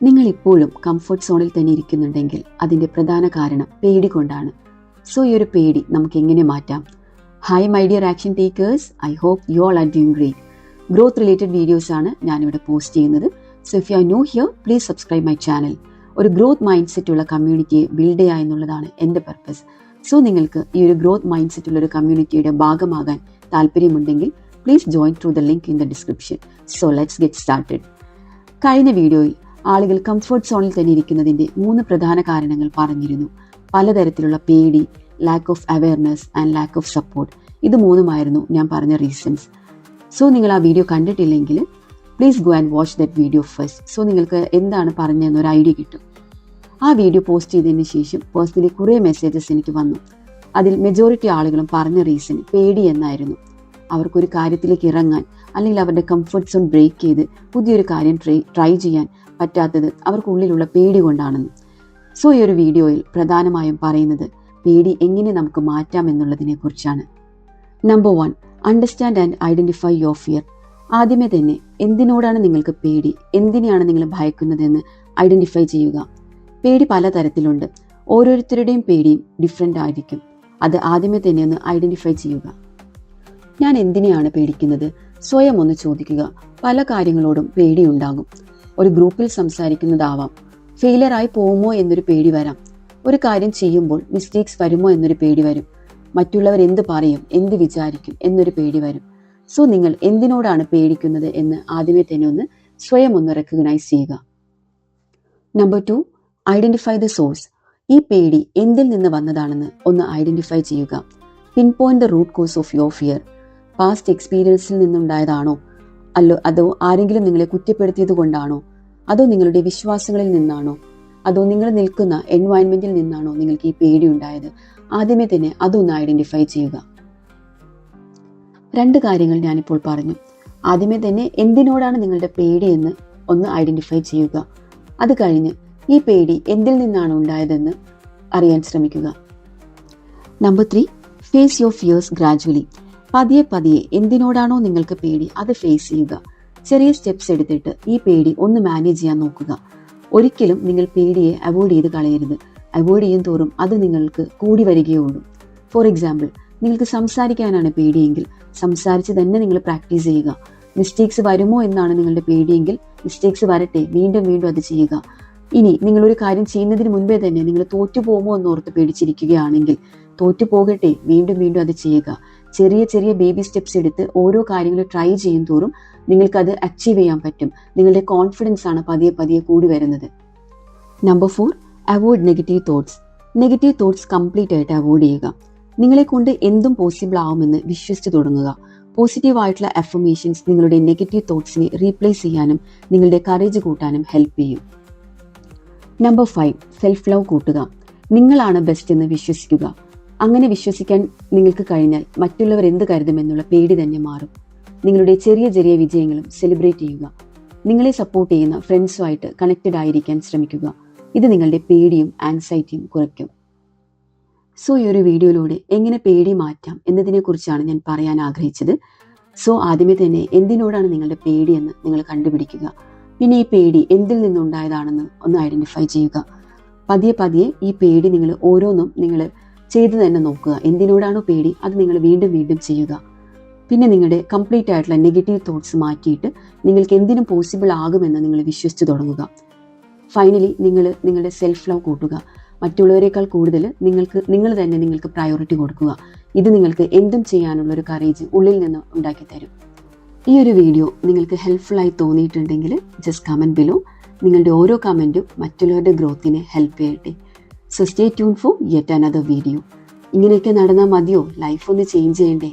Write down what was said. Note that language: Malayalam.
നിങ്ങൾ ഇപ്പോഴും കംഫർട്ട് സോണിൽ തന്നെ ഇരിക്കുന്നുണ്ടെങ്കിൽ അതിൻ്റെ പ്രധാന കാരണം പേടി കൊണ്ടാണ്. സോ ഈ ഒരു പേടി നമുക്ക് എങ്ങനെ മാറ്റാം? Hi my dear action takers, I hope you all are doing great. Growth related videos ആണ് ഞാനിവിടെ പോസ്റ്റ് ചെയ്യുന്നത്. So if you are new here, please subscribe my channel. ഒരു ഗ്രോത്ത് മൈൻഡ് സെറ്റ് ഉള്ള കമ്മ്യൂണിറ്റിയെ ബിൽഡ് ചെയ്യുക എന്നുള്ളതാണ് എൻ്റെ പർപ്പസ്. സോ നിങ്ങൾക്ക് ഈ ഒരു ഗ്രോത്ത് മൈൻഡ് സെറ്റ് ഉള്ള ഒരു കമ്മ്യൂണിറ്റിയുടെ ഭാഗമാകാൻ താല്പര്യമുണ്ടെങ്കിൽ please join through the link in the description. So let's get started. കഴിഞ്ഞ വീഡിയോയിൽ ആളുകൾ കംഫർട്ട് സോണിൽ തന്നെ ഇരിക്കുന്നതിൻ്റെ 3 പ്രധാന കാരണങ്ങൾ പറഞ്ഞിരുന്നു. പലതരത്തിലുള്ള പേടി, lack of awareness and lack of support. ഇത് 3ഉമായിരുന്നു ഞാൻ പറഞ്ഞ റീസൺസ്. സോ നിങ്ങൾ ആ വീഡിയോ കണ്ടിട്ടില്ലെങ്കിൽ please go and watch that video first. So നിങ്ങൾക്ക് എന്താണ് പറഞ്ഞതെന്ന് ഒരു ഐഡിയ കിട്ടും. ആ വീഡിയോ പോസ്റ്റ് ചെയ്തതിന് ശേഷം പേഴ്സണലി കുറേ മെസ്സേജസ് എനിക്ക് വന്നു. അതിൽ മെജോറിറ്റി ആളുകളും പറഞ്ഞ റീസൺ പേടി എന്നായിരുന്നു. അവർക്കൊരു കാര്യത്തിലേക്ക് ഇറങ്ങാൻ അല്ലെങ്കിൽ അവരുടെ കംഫർട്ട് സോൺ ബ്രേക്ക് ചെയ്ത് പുതിയൊരു കാര്യം ട്രൈ ചെയ്യാൻ പറ്റാത്തത് അവർക്കുള്ളിലുള്ള പേടി കൊണ്ടാണെന്ന്. സോ ഈ ഒരു വീഡിയോയിൽ പ്രധാനമായും പറയുന്നത് പേടി എങ്ങനെ നമുക്ക് മാറ്റാം എന്നുള്ളതിനെ കുറിച്ചാണ്. Number 1, understand and identify your fear. ആദ്യമേ തന്നെ എന്തിനോടാണ് നിങ്ങൾക്ക് പേടി, എന്തിനെയാണ് നിങ്ങൾ ഭയക്കുന്നതെന്ന് ഐഡന്റിഫൈ ചെയ്യുക. പേടി പലതരത്തിലുണ്ട്. ഓരോരുത്തരുടെയും പേടിയും ഡിഫറെൻ്റ് ആയിരിക്കും. അത് ആദ്യമേ തന്നെ ഒന്ന് ഐഡന്റിഫൈ ചെയ്യുക. ഞാൻ എന്തിനെയാണ് പേടിക്കുന്നത്? സ്വയം ഒന്ന് ചോദിക്കുക. പല കാര്യങ്ങളോടും പേടിയുണ്ടാകും. ഒരു ഗ്രൂപ്പിൽ സംസാരിക്കുന്നതാവാം. ഫെയിലിയറായി പോകുമോ എന്നൊരു പേടി വരാം. ഒരു കാര്യം ചെയ്യുമ്പോൾ മിസ്റ്റേക്സ് വരുമോ എന്നൊരു പേടി വരും. മറ്റുള്ളവർ എന്ത് പറയും, എന്ത് വിചാരിക്കും എന്നൊരു പേടി വരും. സോ നിങ്ങൾ എന്തിനോടാണ് പേടിക്കുന്നത് എന്ന് ആദ്യമേ തന്നെ ഒന്ന് സ്വയം ഒന്ന് റെക്കഗ്നൈസ് ചെയ്യുക. Number 2, identify the source. ഈ പേടി എന്തിൽ നിന്ന് വന്നതാണെന്ന് ഒന്ന് ഐഡന്റിഫൈ ചെയ്യുക. Pin point the root cause of your fear. Past എക്സ്പീരിയൻസിൽ നിന്നുണ്ടായതാണോ, അതോ ആരെങ്കിലും നിങ്ങളെ കുറ്റപ്പെടുത്തിയത് കൊണ്ടാണോ, അതോ നിങ്ങളുടെ വിശ്വാസങ്ങളിൽ നിന്നാണോ, അതോ നിങ്ങൾ നിൽക്കുന്ന എൻവയൺമെന്റിൽ നിന്നാണോ നിങ്ങൾക്ക് ഈ പേടി ഉണ്ടായത്? ആദ്യമേ തന്നെ അതൊന്ന് ഐഡന്റിഫൈ ചെയ്യുക. 2 കാര്യങ്ങൾ ഞാനിപ്പോൾ പറഞ്ഞു. ആദ്യമേ തന്നെ എന്തിനോടാണ് നിങ്ങളുടെ പേടി എന്ന് ഒന്ന് ഐഡന്റിഫൈ ചെയ്യുക. അത് കഴിഞ്ഞ് ഈ പേടി എന്തിൽ നിന്നാണ് ഉണ്ടായതെന്ന് അറിയാൻ ശ്രമിക്കുക. Number 3, face your fears gradually. പതിയെ എന്തിനോടാണോ നിങ്ങൾക്ക് പേടി അത് ഫേസ് ചെയ്യുക. ചെറിയ സ്റ്റെപ്സ് എടുത്തിട്ട് ഈ പേടി ഒന്ന് മാനേജ് ചെയ്യാൻ നോക്കുക. ഒരിക്കലും നിങ്ങൾ പേടിയെ അവോയ്ഡ് ചെയ്ത് കളയരുത്. അവോയ്ഡ് ചെയ്യും തോറും അത് നിങ്ങൾക്ക് കൂടി വരികയുള്ളൂ. ഫോർ എക്സാമ്പിൾ, നിങ്ങൾക്ക് സംസാരിക്കാനാണ് പേടിയെങ്കിൽ സംസാരിച്ച് തന്നെ നിങ്ങൾ പ്രാക്ടീസ് ചെയ്യുക. മിസ്റ്റേക്സ് വരുമോ എന്നാണ് നിങ്ങളുടെ പേടിയെങ്കിൽ മിസ്റ്റേക്സ് വരട്ടെ, വീണ്ടും അത് ചെയ്യുക. ഇനി നിങ്ങളൊരു കാര്യം ചെയ്യുന്നതിന് മുൻപേ തന്നെ നിങ്ങൾ തോറ്റുപോകുമോ എന്നോർത്ത് പേടിച്ചിരിക്കുകയാണെങ്കിൽ തോറ്റുപോകട്ടെ, വീണ്ടും അത് ചെയ്യുക. ചെറിയ ബേബി സ്റ്റെപ്സ് എടുത്ത് ഓരോ കാര്യങ്ങൾ ട്രൈ ചെയ്യും തോറും നിങ്ങൾക്കത് അച്ചീവ് ചെയ്യാൻ പറ്റും. നിങ്ങളുടെ കോൺഫിഡൻസ് ആണ് പതിയെ കൂടി വരുന്നത്. Number 4, avoid negative thoughts. Negative thoughts complete ആയിട്ട് അവോയ്ഡ് ചെയ്യുക. നിങ്ങളെ കൊണ്ട് എന്തും പോസിബിൾ ആവുമെന്ന് വിശ്വസിച്ച് തുടങ്ങുക. പോസിറ്റീവ് ആയിട്ടുള്ള അഫർമേഷൻസ് നിങ്ങളുടെ നെഗറ്റീവ് തോട്ട്സിനെ റീപ്ലേസ് ചെയ്യാനും നിങ്ങളുടെ കറേജ് കൂട്ടാനും ഹെൽപ്പ് ചെയ്യും. നമ്പർ 5, സെൽഫ് ലവ് കൂട്ടുക. നിങ്ങളാണ് ബെസ്റ്റ് എന്ന് വിശ്വസിക്കുക. അങ്ങനെ വിശ്വസിക്കാൻ നിങ്ങൾക്ക് കഴിഞ്ഞാൽ മറ്റുള്ളവർ എന്ത് കരുതുമെന്നുള്ള പേടി തന്നെ മാറും. നിങ്ങളുടെ ചെറിയ വിജയങ്ങളും സെലിബ്രേറ്റ് ചെയ്യുക. നിങ്ങളെ സപ്പോർട്ട് ചെയ്യുന്ന ഫ്രണ്ട്സുമായിട്ട് കണക്റ്റഡ് ആയിരിക്കാൻ ശ്രമിക്കുക. ഇത് നിങ്ങളുടെ പേടിയും ആൻസൈറ്റിയും കുറയ്ക്കും. സോ ഈ ഒരു വീഡിയോയിലൂടെ എങ്ങനെ പേടി മാറ്റാം എന്നതിനെക്കുറിച്ചാണ് ഞാൻ പറയാൻ ആഗ്രഹിച്ചത്. സോ ആദ്യമേ തന്നെ എന്തിനോടാണ് നിങ്ങളുടെ പേടിയെന്ന് നിങ്ങൾ കണ്ടുപിടിക്കുക. പിന്നെ ഈ പേടി എന്തിൽ നിന്നുണ്ടായതാണെന്ന് ഒന്ന് ഐഡന്റിഫൈ ചെയ്യുക. പതിയെ ഈ പേടി നിങ്ങൾ ഓരോന്നും നിങ്ങൾ ചെയ്ത് തന്നെ നോക്കുക. എന്തിനോടാണോ പേടി അത് നിങ്ങൾ വീണ്ടും ചെയ്യുക. പിന്നെ നിങ്ങളുടെ കംപ്ലീറ്റ് ആയിട്ടുള്ള നെഗറ്റീവ് തോട്ട്സ് മാറ്റിയിട്ട് നിങ്ങൾക്ക് എന്തിനും പോസിബിൾ ആകുമെന്ന് നിങ്ങൾ വിശ്വസിച്ച് തുടങ്ങുക. ഫൈനലി നിങ്ങൾ നിങ്ങളുടെ സെൽഫ് ലവ് കൂട്ടുക. മറ്റുള്ളവരെക്കാൾ കൂടുതൽ നിങ്ങൾ തന്നെ നിങ്ങൾക്ക് പ്രയോറിറ്റി കൊടുക്കുക. ഇത് നിങ്ങൾക്ക് എന്തും ചെയ്യാനുള്ള ഒരു കറേജ് ഉള്ളിൽ നിന്ന് ഉണ്ടാക്കി തരും. ഈ ഒരു വീഡിയോ നിങ്ങൾക്ക് ഹെൽപ്ഫുൾ ആയി തോന്നിയിട്ടുണ്ടെങ്കിൽ ജസ്റ്റ് കമൻറ്റ് ബിലോ. നിങ്ങളുടെ ഓരോ കമൻറ്റും മറ്റുള്ളവരുടെ ഗ്രോത്തിനെ ഹെൽപ്പ് ചെയ്യട്ടെ. So stay tune four yet another video. ഇങ്ങനെയൊക്കെ നടന്നാൽ മതിയോ? ലൈഫ് ഒന്ന് ചേഞ്ച് ചെയ്യണ്ടേ?